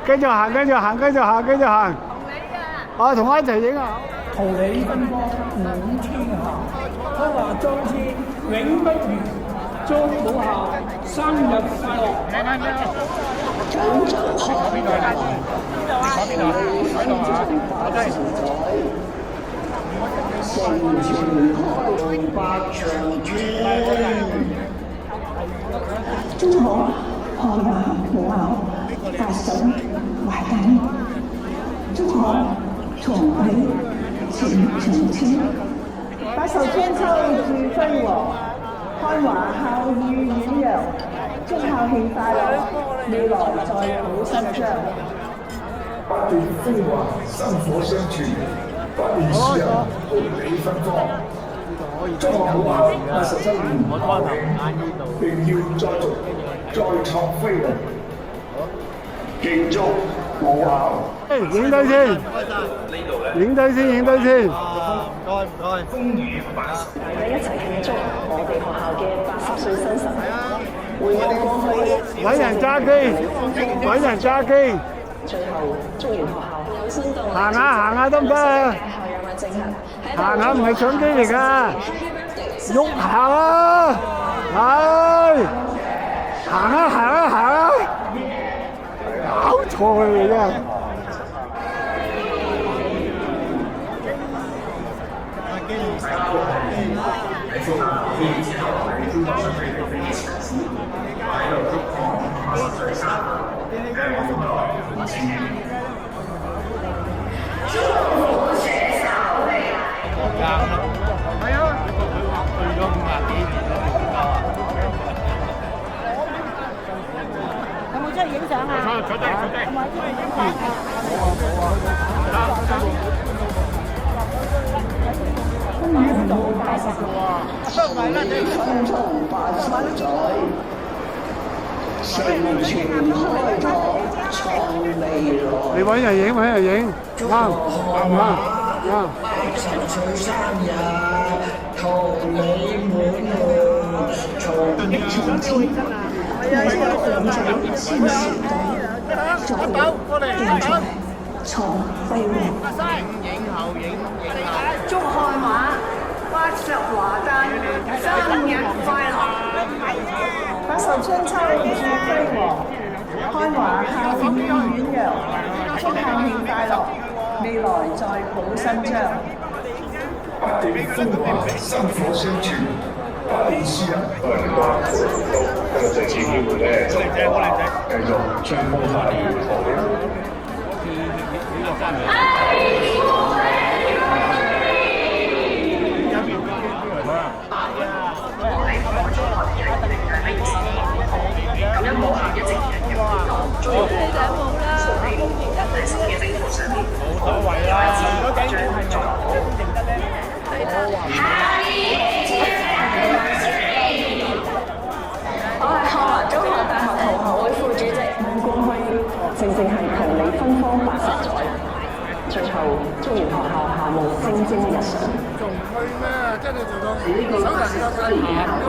繼續行，繼續行，繼續行，繼續行。啊，同我一齊影啊！桃李奔波滿天下，開華壯志永不渝。祝母校生日快樂！長長開成全開百長川。中學開華母校發想懷緊，中學重啟前程千，把壽春秋駐輝煌，開華校譽遠揚，祝校慶快樂，未來再好新章。不斷風華，薪火相傳，不斷樹人伴你芬芳。中學母校80周年校慶，榮耀再續，再創飛龍。慶祝母校！影低先，影低先，影低先。風雨大家一齊慶祝我哋學校嘅80歲生辰，回望過去，揾人揸機，揾人揸機。最後祝願學校有新動力，行下行下得唔得啊？校友嘅政行，行下唔係相機嚟㗎，喐下啦，係，行啊行啊行啊，搞錯你真係。有冇出去影相啊？坐低。有冇出去影相啊？芬芳80載，成全開拓創未來。你揾人影，揾人影，啱。80歲生日，桃李滿門，從一從千，為咗兩者先時代，作為競賽創輝煌。祝開華80華誕，生日快樂！把壽春秋駐輝煌，開華校譽遠揚，祝校慶快樂，未來再補新章。不斷風華，薪火相傳，不斷樹人伴你芬芳。今日這次機會咧，就繼續將母校嘅學歷。咁樣母校一直以嚟嘅中學校福利部喺新嘅政府上面，冇所謂啦，如果警係做都認得咧。我係漢華中學大學同學會副主席伍冠輝，正係桃李芬芳80載。最後祝願學校校務蒸蒸日上。仲去咩？真係做到呢個80周年校慶。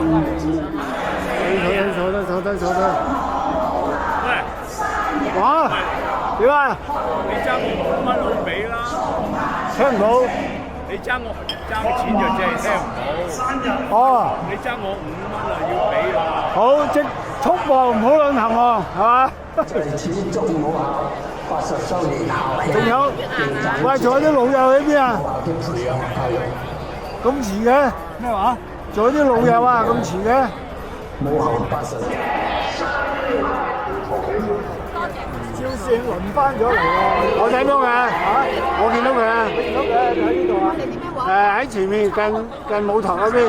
坐低。哇！點啊？你爭我5蚊老俾啦，聽唔到。你爭錢就借聽唔到。哦。你爭我5蚊啊，要俾啦。好，即速步唔好論行喎，係嘛？在此祝母校80周年校慶。仲有，喂，仲有啲老友喺邊啊？咁遲嘅？咩話？仲有啲老友啊，咁遲嘅？母校80年。超線輪翻咗嚟喎！我睇到嘅嚇，我見到佢啊！你見到佢喺呢度啊？喺前面近舞台嗰邊。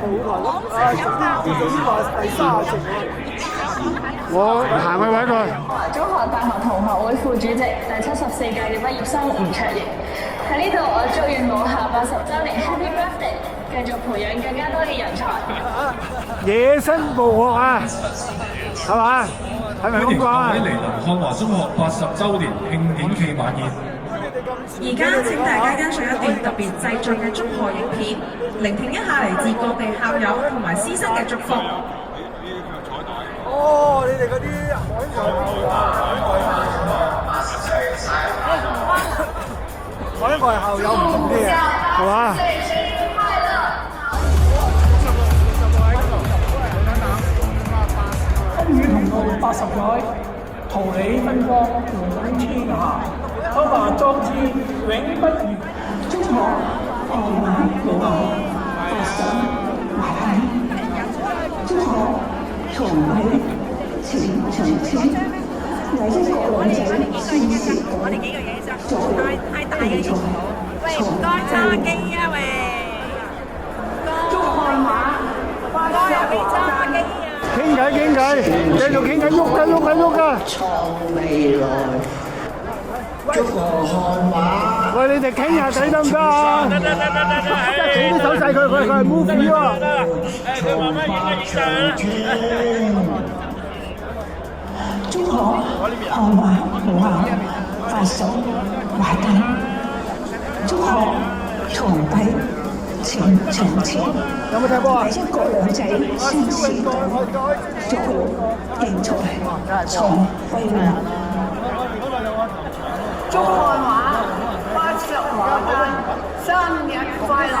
舞台咁啊！總之話第30席我行去揾佢。中學大學同學會副主席第74屆嘅畢業生吳卓瑩喺呢度，我祝願母校80週年 Happy Birthday， 繼續培養更加多嘅人才。野生捕獲啊，係嘛？係咪咁講啊？歡迎嚟臨漢華中學80週年慶典暨晚宴。而家請大家跟上一段特別製作嘅祝賀影片，聆聽一下嚟自各地校友同埋師生嘅祝福。哦，你哋嗰啲海外我呢個係校友唔同啲嘅，係嘛？風雨同路80載，桃李芬芳滿天下。香華壯志永不渝。祝我愛馬老後，發想懷體。祝我長臂情長青，為一國兩制宣時代，做定從長飛。祝漢馬發石華山。傾偈，繼續傾偈，喐㗎！創未來，祝賀漢馬。喂，你哋傾下偈得唔得啊？得，企啲手勢佢係 movie 喎。佢慢慢影相啦。祝賀漢馬老後，發想懷體。祝賀長臂情長青。有冇踢波啊？為一國兩制宣時代，做競賽創輝煌。祝漢馬發石華山，生日快樂！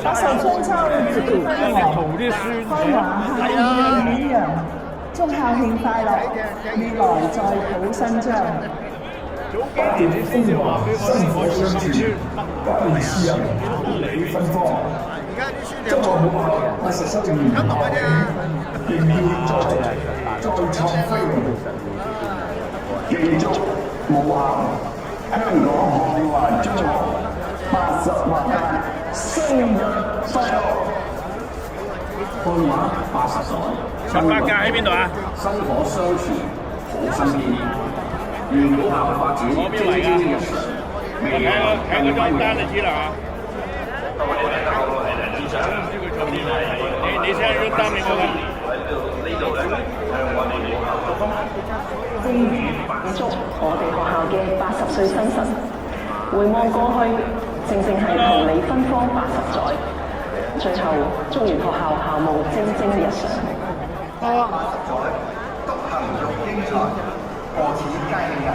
百壽春秋子輝煌，開華夏意遠揚。祝校慶快樂，未來在譜新章。8年風華，薪火相傳，8年詩人桃李芬芳。中學母校87周年校慶，仍要再創輝煌。慶祝母校香港漢華中學80華生日快樂！漢華80載，18屆喺邊度啊？薪火相傳，好身邊。願母校發展蒸蒸日上，未來更輝煌。你先用單你嗰個。祝我哋學校嘅80歲生辰，回望過去，正係桃李芬芳80載。最後，祝願學校校務蒸蒸日上。80載，獨行育英才，何似佳慶人，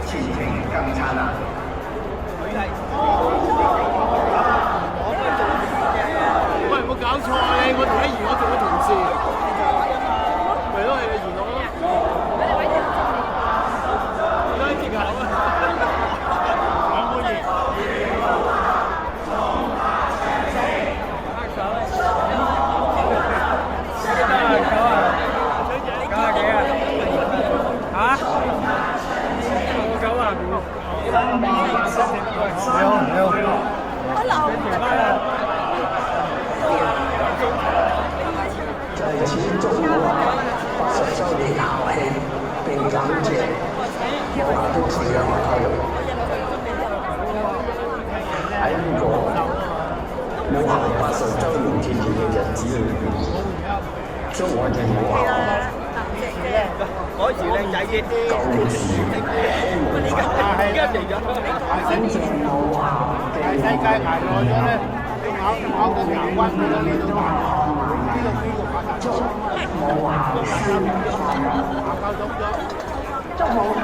前程更燦爛。喂，冇搞錯啊！你我同一我做咗同事，咪咯係個元朗咯。拉住口啊！兩杯熱。在此祝母校80周年校慶，並感謝母校的培養和教育。喺呢個母校80周年紀念嘅日子裏邊，祝我哋母校改時靚仔啲。舊時而家嚟咗。感謝母校嘅世界排耐咗咧，你考個亞軍嗰啲你都難。祝母校生日快樂！祝母校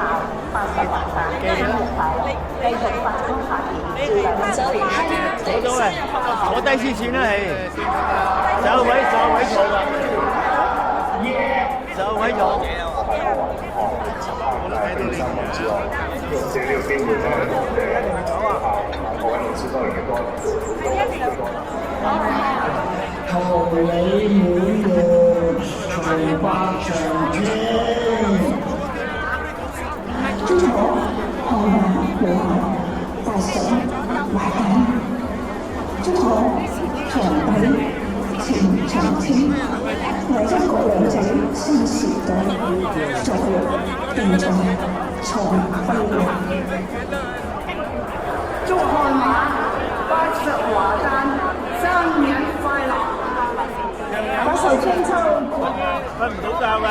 80華山生日快樂，繼續發光發熱，照亮周年。攞到嘅，我低次錢啦，係。有位坐㗎，有位坐。我都睇到你。借呢個機會真係各位老師多年嘅多桃李滿園，重百長天。祝我漢華老後，發想懷體。祝我長臂情長青，為一國兩制新時代作定在創輝煌。祝漢馬發石華山，生日快樂！百壽春秋，瞓唔到覺㗎。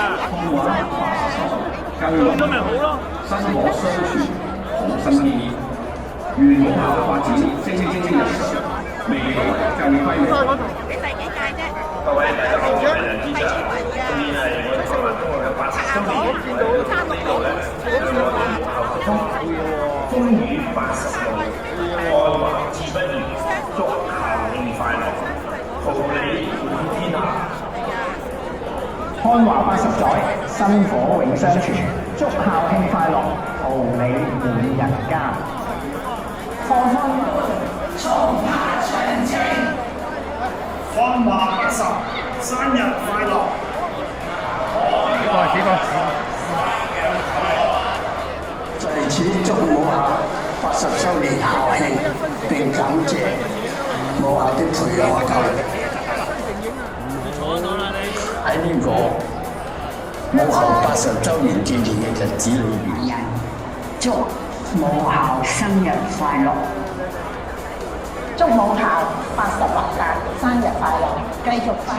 今咪好咯。薪火相傳，好身邊。願母校發展蒸蒸日上，未來更輝煌。你第幾屆啫？各位大家好，我係梁之長，今年係我哋學校中學嘅80周年，喺呢度咧，祝我哋學校中風雨80。天下。開華80載，薪火永相傳，祝校慶快樂，桃李滿人間。放開重拍長情，芳華80，生日快樂！在此祝母校80週年校慶，並感謝母校的培養學校。喺呢個母校80週年紀念嘅日子裏面，祝母校生日快樂！祝母校86屆生日快樂，繼續發展。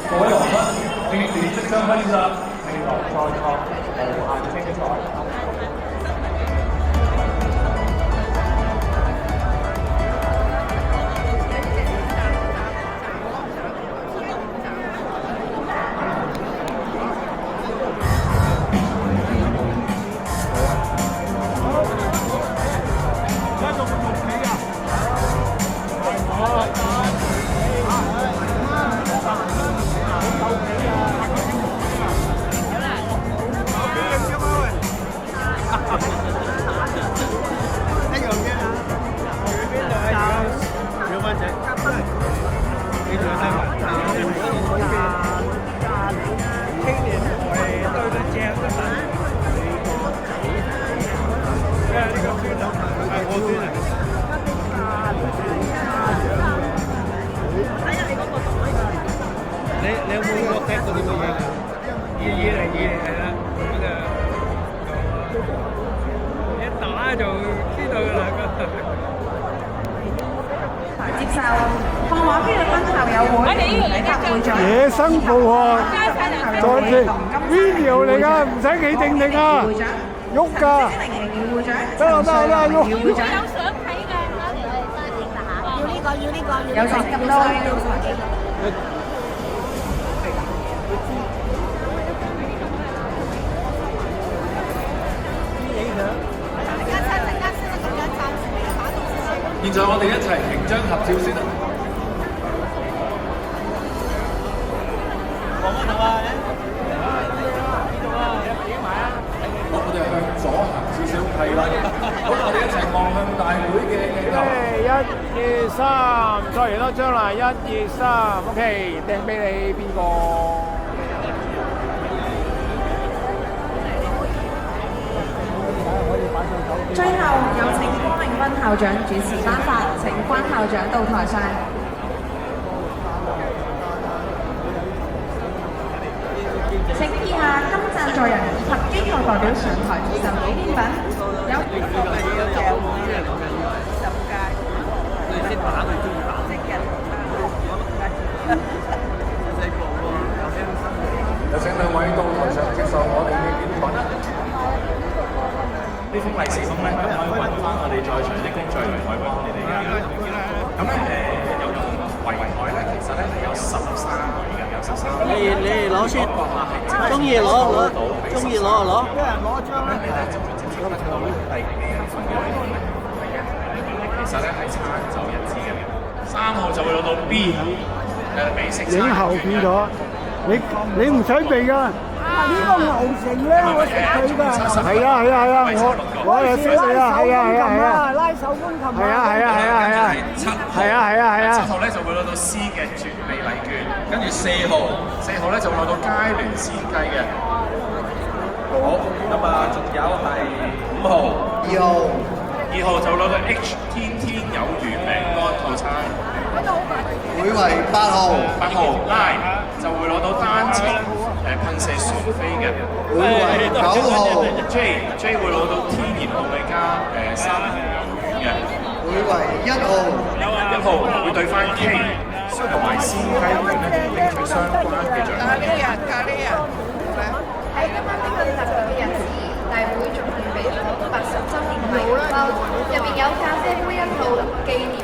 各位學生，你哋即將開始啦，未來再創無限精彩。你有冇個 tag 嗰啲乜嘢㗎？202係啦，咁就一打就知道㗎啦。接受放畫菲律賓校友會禮德會長。野生捕獲，再次 video 嚟㗎，唔使企定定啊，喐㗎。得啦得啦得啦，喐。有相睇㗎，要呢個要呢個要。有成咁多。現在我哋一齊影張合照先啦。望一度啊！好，我哋向左行少少，係啦。好，我哋一齊望向大會嘅鏡頭。1、2、3，再嚟多張啦！1、2、3，OK，掟俾你邊個？最後有請柯明斌校長主持頒發，請關校長到台上。請以下金贊助人及機構代表上台接受紀念品。有有請兩位到台上接受我哋嘅紀念品啦。呢封利是封咧，咁可以揾翻我哋在場啲工作人員幫你哋㗎。咁咧有個圍台咧，其實咧係有13位嘅，有13位。你哋攞先，中意攞攞，中意攞就攞。一人攞一張啦。就直接得到第幾份嘅禮品？其實咧係餐就一支嘅，3號就會攞到 B， 美式餐。影後變咗，你唔使避㗎。呢個牛繩咧，我識佢㗎。係啊係啊係啊，我又識你啊，係啊係啊係啊，拉手風琴啊，係啊係啊係啊係啊，係啊係啊係啊。7號咧就會攞到 C 嘅絕味禮券，跟住4號咧就會攞到佳聯鮮雞嘅。好，咁啊，仲有係5號、2號就攞個 H 天天有餘餅乾套餐。會為8號8號拉就會攞到單程噴射船飛嘅。會為9號 J 會攞到天然奧米加3魚嘅。會為1號1號會對翻 K 同埋鮮雞卷咧領取相關嘅獎品。喺今晚呢個特別嘅日子，大會仲預備咗80周年禮包，入面有咖啡杯1套紀念